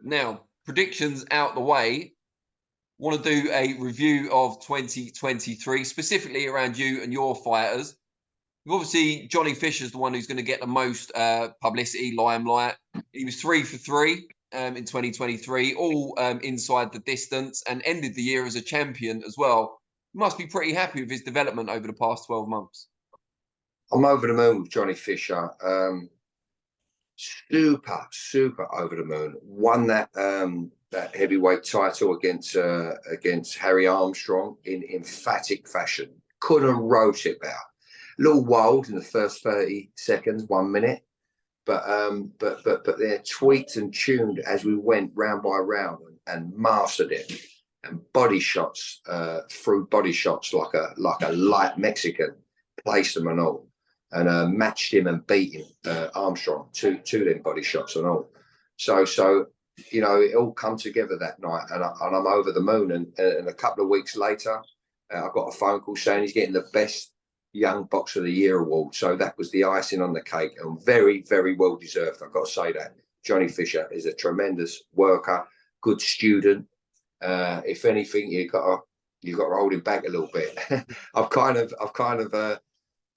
Now, predictions out the way. Want to do a review of 2023, specifically around you and your fighters. Obviously, Johnny Fisher's the one who's going to get the most publicity, limelight. He was 3 for 3 in 2023, all inside the distance, and ended the year as a champion as well. You must be pretty happy with his development over the past 12 months. I'm over the moon with Johnny Fisher. Super over the moon. Won that that heavyweight title against Harry Armstrong in emphatic fashion. Couldn't roast it better. A little wild in the first 30 seconds, 1 minute, but they're tweaked and tuned as we went round by round and mastered it. And body shots, through body shots like a light Mexican, placed them and all, and matched him and beat him, Armstrong, two them body shots and all. So you know, it all come together that night, and I'm over the moon. And a couple of weeks later, I got a phone call saying he's getting the best Young Boxer of the Year award. So that was the icing on the cake, and very well deserved. I've got to say that Johnny Fisher is a tremendous worker, good student. If anything, you got to hold him back a little bit. I've kind of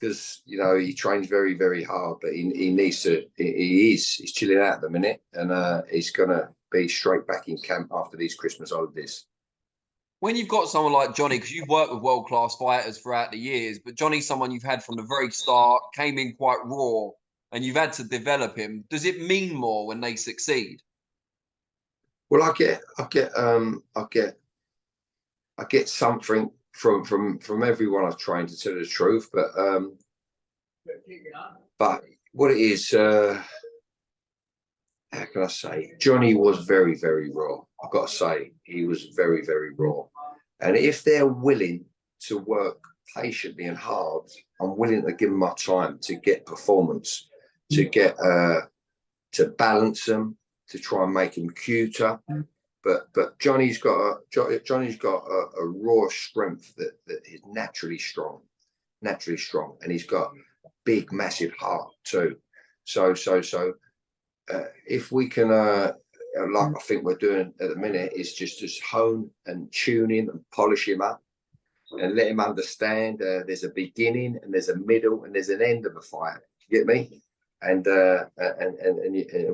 because you know he trains very hard, but he needs to. He's chilling out at the minute, and he's gonna be straight back in camp after these Christmas holidays. When you've got someone like Johnny, because you've worked with world-class fighters throughout the years, but Johnny's someone you've had from the very start, came in quite raw, and you've had to develop him. Does it mean more when they succeed? Well, I get something from everyone I've trained, to tell the truth, but what it is, how can I say? Johnny was very raw. I've got to say, he was very raw. And if they're willing to work patiently and hard, I'm willing to give them my time to get performance, to get to balance them, to try and make him cuter. But Johnny's got a raw strength that is naturally strong, and he's got a big, massive heart too. So if we can, like I think we're doing at the minute, is just hone and tune in and polish him up, and let him understand there's a beginning and there's a middle and there's an end of a fight. You get me? And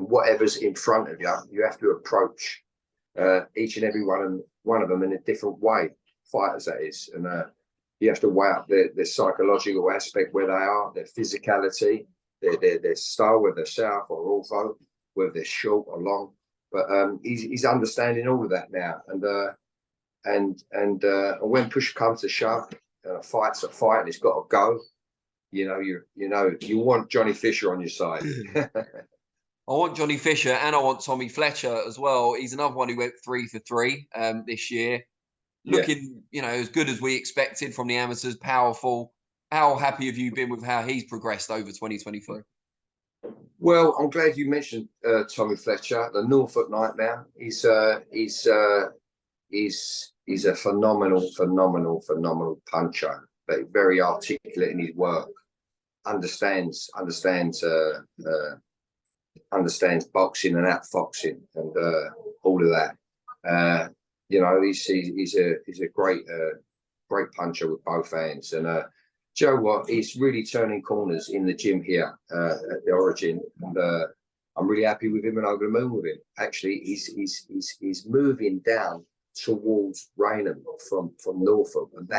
whatever's in front of you, you have to approach each and every one of them in a different way. Fighters, that is, and you have to weigh up their psychological aspect, where they are, their physicality, their style, whether they're south or ortho, whether they're short or long. But he's understanding all of that now, and when push comes to shove, a fight's a fight, and it's got to go. You want Johnny Fisher on your side. I want Johnny Fisher, and I want Tommy Fletcher as well. He's another one who went 3 for 3 this year. Looking, as good as we expected from the amateurs, powerful. How happy have you been with how he's progressed over 2023? Well, I'm glad you mentioned Tommy Fletcher, the Norfolk Nightmare. He's a phenomenal puncher, but very articulate in his work. Understands boxing and outfoxing and all of that. He's a great puncher with both hands. And Joe, what, he's really turning corners in the gym here at the Origin, and I'm really happy with him and over the moon with him. Actually, he's moving down towards Raynham from Norfolk, and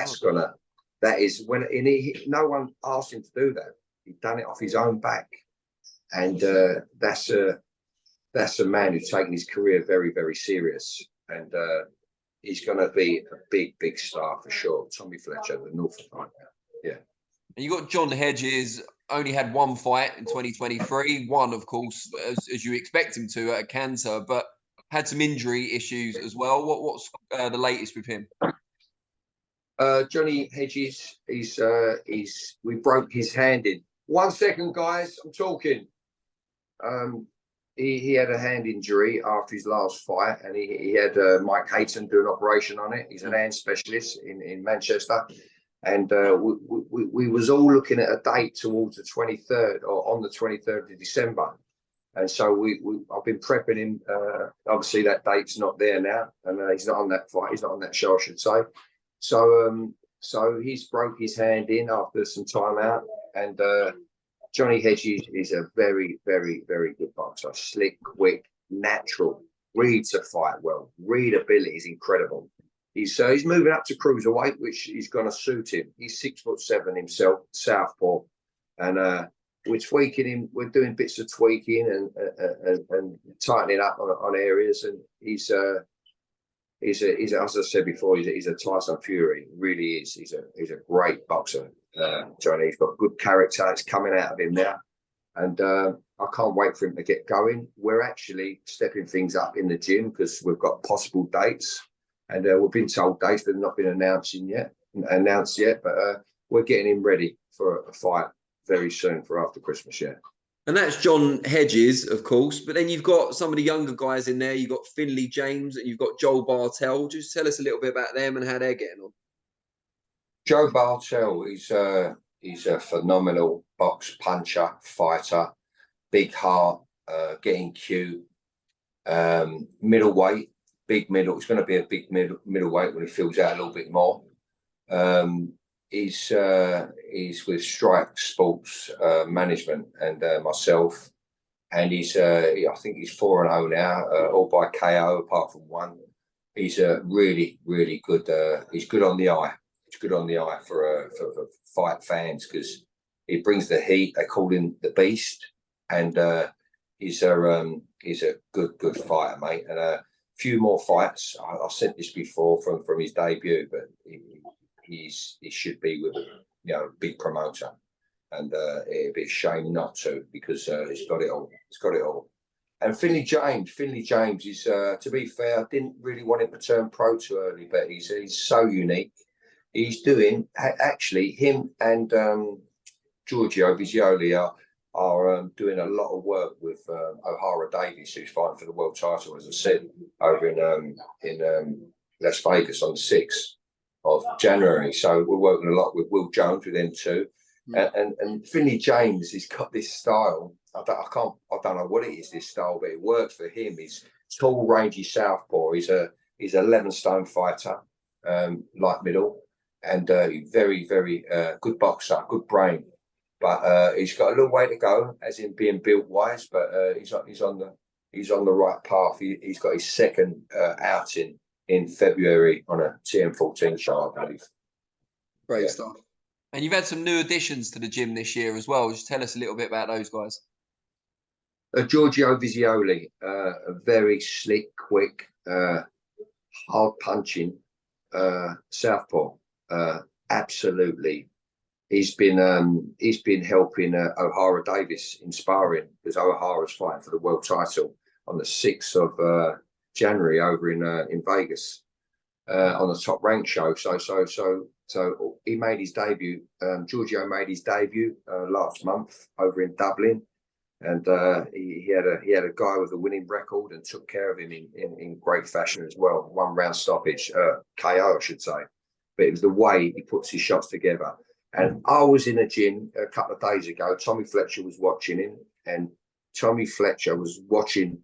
no one asked him to do that. He'd done it off his own back, and that's a man who's taken his career very serious, and he's going to be a big star for sure. Tommy Fletcher, the Norfolk Nightmare. Yeah. And you got John Hedges, only had one fight in 2023. One, of course, as you expect him to, at a cancer, but had some injury issues as well. What's the latest with him? Johnny Hedges, we broke his hand in. 1 second, guys, I'm talking. He had a hand injury after his last fight, and he had Mike Hayton do an operation on it. He's an hand specialist in Manchester. And we was all looking at a date towards the 23rd or on the 23rd of December. And so I've been prepping him. Obviously, that date's not there now, and he's not on that fight. He's not on that show, I should say. So he's broke his hand in after some time out, and Johnny Hedges is a very, very, very good boxer. Slick, quick, natural. Reads a fight well. Readability is incredible. He's moving up to cruiserweight, which is going to suit him. He's 6'7" himself, southpaw, and we're tweaking him. We're doing bits of tweaking and tightening up on areas. And he's as I said before, he's a Tyson Fury. He really is. He's a great boxer, Johnny. He's got good character. It's coming out of him now, and I can't wait for him to get going. We're actually stepping things up in the gym because we've got possible dates, and we've been told dates that have not been announced yet. But we're getting him ready for a fight very soon for after Christmas. Yeah. And that's John Hedges, of course. But then you've got some of the younger guys in there. You've got Finley James and you've got Joel Bartel. Just tell us a little bit about them and how they're getting on. Joe Bartel is he's a phenomenal box puncher, fighter, big heart, getting cute. Middleweight, big middle. It's going to be a big middleweight when he fills out a little bit more. He's with Strike Sports Management and myself, and I think he's 4-0 now, all by KO apart from one. He's a really, really good. He's good on the eye. He's good on the eye for fight fans because he brings the heat. They call him the Beast, and he's a good fighter, mate. And a few more fights. I said this before from his debut, but he should be with a big promoter, and it'd be a shame not to because he's got it all. He's got it all. And Finley James is, to be fair, I didn't really want him to turn pro too early, but he's so unique. He's doing actually him and Georgio Violi are doing a lot of work with O'Hara Davies, who's fighting for the world title, as I said, over in Las Vegas on the 6th of January. So we're working a lot with Will Jones, with them too. And Finley James, he's got this style. I don't know what it is, this style, but it works for him. He's tall, rangy southpaw. He's 11-stone fighter, light middle, and very, very good boxer, good brain. But he's got a little way to go, as in being built wise. But he's on the right path. He's got his second outing in February on a TM14 show, I believe. Great stuff. And you've had some new additions to the gym this year as well. Just tell us a little bit about those guys. Giorgio Violi, a very slick, quick, hard punching southpaw. Absolutely. He's been helping O'Hara Davies in sparring because O'Hara's fighting for the world title on the 6th of January over in Vegas on the Top Rank show. So he made his debut. Giorgio made his debut last month over in Dublin, and he had a guy with a winning record and took care of him in great fashion as well. 1 round stoppage, KO, I should say. But it was the way he puts his shots together. And I was in a gym a couple of days ago. Tommy Fletcher was watching him, and Tommy Fletcher was watching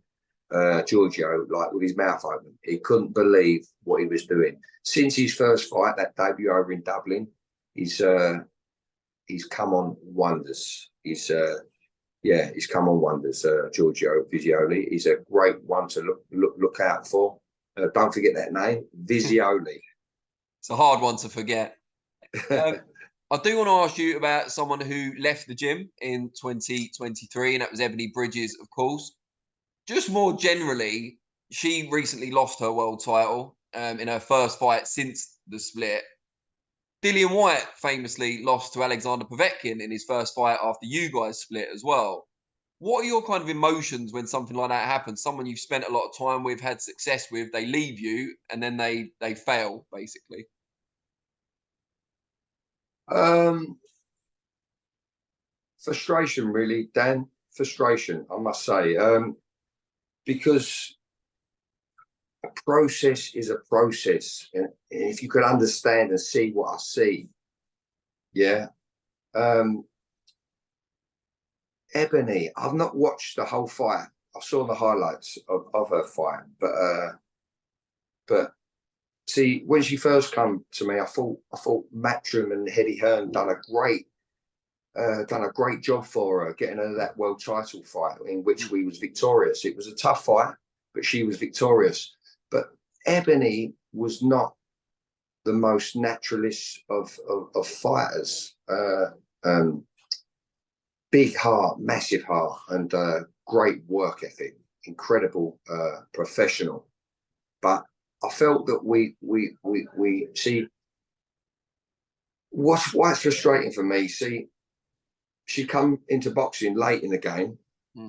Giorgio like with his mouth open. He couldn't believe what he was doing. Since his first fight, that debut over in Dublin, he's come on wonders. He's come on wonders. Giorgio Violi. He's a great one to look out for. Don't forget that name, Violi. It's a hard one to forget. I do want to ask you about someone who left the gym in 2023, and that was Ebanie Bridges, of course. Just more generally, she recently lost her world title in her first fight since the split. Dillian Whyte famously lost to Alexander Povetkin in his first fight after you guys split as well. What are your kind of emotions when something like that happens? Someone you've spent a lot of time with, had success with, they leave you, and then they fail, basically. Frustration, really, Dan. Frustration, I must say, because a process is a process, and if you could understand and see what I see, Ebanie, I've not watched the whole fight. I saw the highlights of her fight, but see, when she first come to me, I thought Matchroom and Eddie Hearn done a great job for her, getting her that world title fight in which we was victorious. It was a tough fight, but she was victorious. But Ebanie was not the most naturalist of fighters. Big heart, massive heart, and great work ethic, incredible professional. But I felt that we see what's frustrating for me. See, she come into boxing late in the game,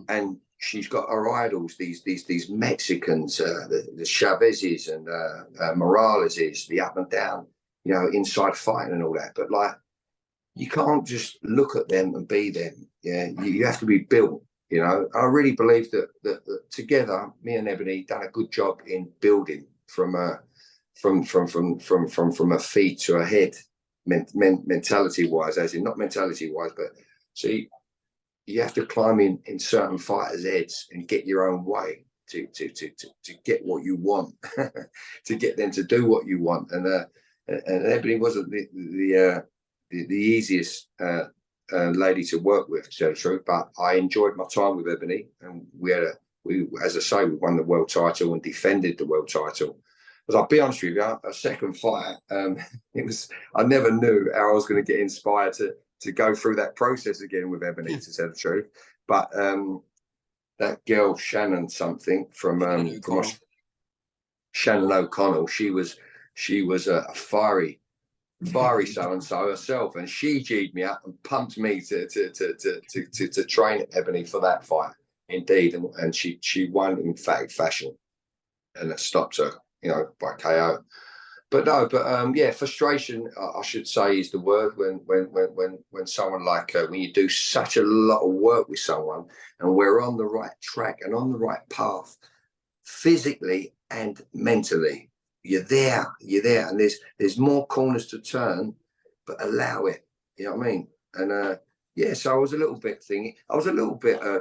and she's got her idols, these Mexicans, the Chavezes and Moraleses, the up and down, inside fighting and all that. But like, you can't just look at them and be them. Yeah, you have to be built. I really believe that together, me and Ebanie done a good job in building from her feet to her head, mentality wise, as in not mentality wise, but see, you have to climb in certain fighters' heads and get your own way to get what you want, to get them to do what you want. And Ebanie wasn't the easiest lady to work with, to tell the truth, but I enjoyed my time with Ebanie, and we, as I say, we won the world title and defended the world title. But I'll be honest with you, a second fight, I never knew how I was going to get inspired to go through that process again with Ebanie, to tell the truth. But that girl Shannon something from Shannon O'Connell, she was a fiery so and so herself, and she G'd me up and pumped me to train Ebanie for that fight. Indeed, and she won in emphatic fashion, and it stopped her, by KO. But no, yeah, frustration, I should say, is the word when someone like when you do such a lot of work with someone, and we're on the right track and on the right path, physically and mentally. You're there, and there's more corners to turn, but allow it. You know what I mean? And yeah, so I was a little bit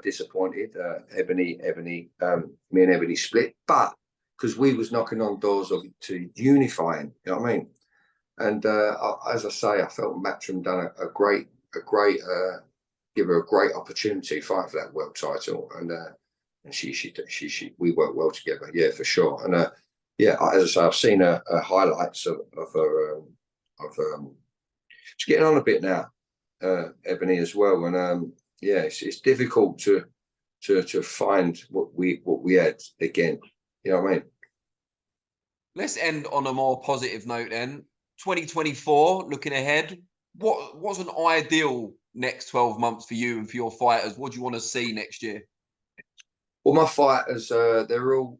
disappointed. Me and Ebanie split, but because we was knocking on doors to unifying. You know what I mean? And as I say, I felt Matchroom done a great give her a great opportunity to fight for that world title, and we worked well together. Yeah, for sure. And yeah, as I say, I've seen her highlights of her. She's getting on a bit now, Ebanie, as well. And yeah, it's difficult to find what we had again. You know what I mean? Let's end on a more positive note then. 2024, looking ahead, what's an ideal next 12 months for you and for your fighters? What do you want to see next year? Well, my fighters, they're all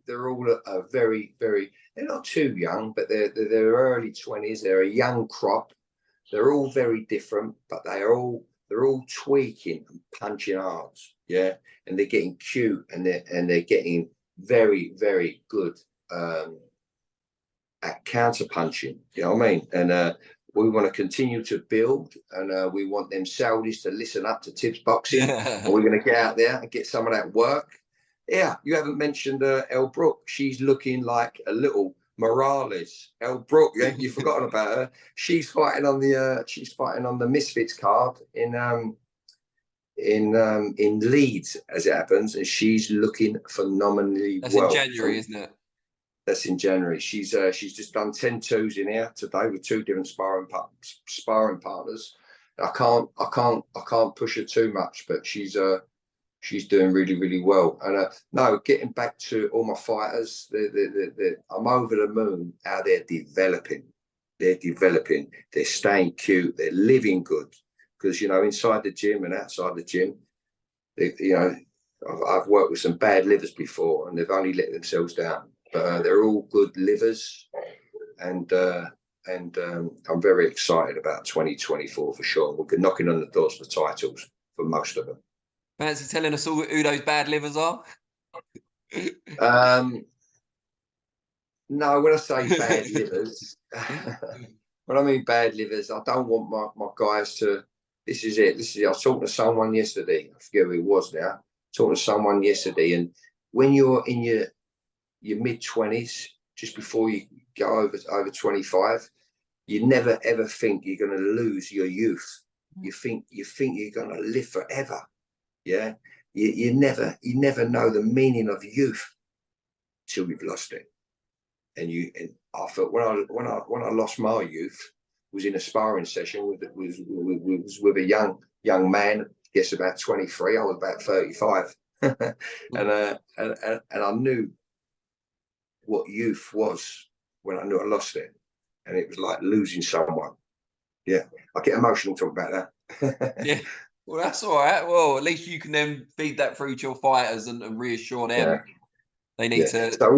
very, very. They're not too young, but they're early 20s. They're a young crop. They're all very different, but they're all tweaking and punching hard. Yeah, and they're getting cute, and they're getting very, very good at counter punching. You know what I mean? And we want to continue to build, and we want them Saudis to listen up to Tibbs Boxing. And we're going to get out there and get some of that work. Yeah, you haven't mentioned Elle Brooke. She's looking like a little Morales. Elle Brooke, you've forgotten about her. She's fighting on the Misfits card in Leeds, as it happens, and she's looking phenomenally well. That's in January, isn't it? That's in January. She's just done 10-2s in here today with 2 different sparring partners. I can't push her too much, but she's doing really, really well. And no, getting back to all my fighters, I'm over the moon how they're developing. They're staying cute. They're living good. Because, inside the gym and outside the gym, I've worked with some bad livers before, and they've only let themselves down. But they're all good livers. And I'm very excited about 2024 for sure. We're knocking on the doors for titles for most of them. Fancy telling us all who those bad livers are? No, when I say bad livers, when I mean bad livers, I don't want my guys to This is it. I was talking to someone yesterday. I forget who it was now. Talking to someone yesterday, and when you're in your mid-20s, just before you go over 25, you never ever think you're going to lose your youth. You think you're going to live forever. Yeah, you never know the meaning of youth till you've lost it. And I thought when I lost my youth, was in a sparring session with a young man. I guess about 23. I was about 35, and I knew what youth was when I knew I lost it, and it was like losing someone. Yeah, I get emotional talking about that. Yeah, well, that's all right. Well, at least you can then feed that through to your fighters and reassure them they need to. So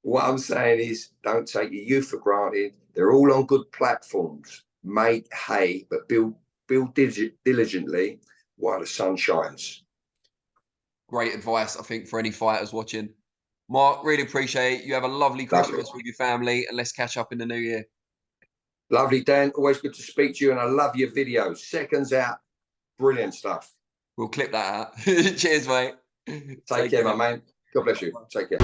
what I'm saying is, don't take your youth for granted. They're all on good platforms. Make hay, but build diligently while the sun shines. Great advice, I think, for any fighters watching. Mark, really appreciate it. You have a lovely Christmas with your family, and let's catch up in the new year. Lovely, Dan. Always good to speak to you, and I love your videos. Seconds out. Brilliant stuff. We'll clip that out. Cheers, mate. Take care, my man. God bless you. Take care.